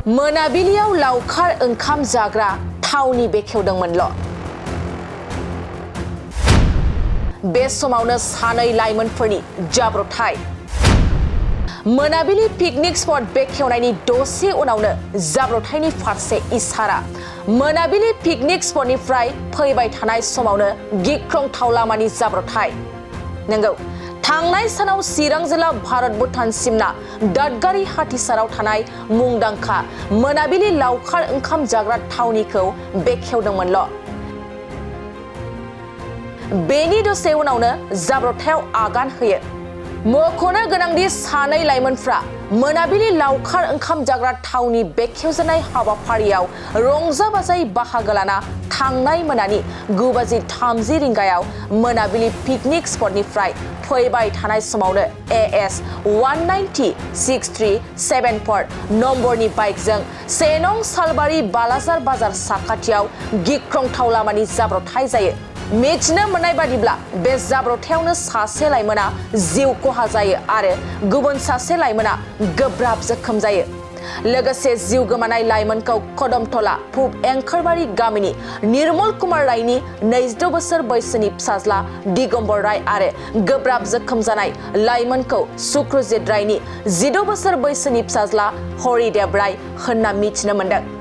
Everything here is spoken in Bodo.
मोनाबिलियाव लावखार ओंखाम जाग्रा थावनि बेखेवदोंमोनल'। बे समावनो सानै लाइमोनफोरनि जाब्रबथाय। मोनाबिलि पिकनिक स्पट बेखेवनायनि दसे उनावनो जाब्रबथायनि फारसे इसारा। मोनाबिलि पिकनिक स्पटनिफ्राय फैबाय थानाय समावनो गिख्रंथाव लामानि जाब्रबथाय। नंगौ, थांनाय सानाव चिरां जिल्ला भारत भुटान सिमना दादगारि हाथिसाराव थानाय मुंदांखा मोनाबिलि लावखार ओंखाम जाग्रा थावनिखौ बेखेवदोंमोनल'। बेनि दसे उनावनो जाब्रबथायाव आगान होयो। मख'नो गोनांदि सानै लाइमोनफ्रा मोनाबिलि लावखार ओंखाम जाग्रा थावनि बेखेवजानाय हाबाफारियाव रंजा बाजायै बाहागो लाना थांनाय मोनानि 9:30 रिंगायाव मोनाबिलि पिकनिक स्पटनिफ्राय फैबाय थानाय समावनो AS 1906374 नम्बरनि बाइकजों 1 नं सालबारि बालाजार बाजार साखाथियाव गिख्रंथाव लामानि जाब्रबथाय जायो। मिथिनो मोननाय बादिब्ला बे जाब्रबथायावनो सासे लाइमोना जिउ खहा जायो आरो गुबुन सासे लाइमोना गोब्राब जोखोम जायो। लोगोसे जिउ गोमानाय लाइमोनखौ कदमथला पुब एंखोरबारि गामिनि निर्मल कुमार रायनि 22 बोसोर बैसोनि फिसाज्ला दिगम्बर राय आरो गोब्राब जोखोम जानाय लाइमोनखौ सुक्रजित रायनि 16 बोसोर बैसोनि फिसाज्ला हरिदेव राय होनना मिथिनो मोनदों।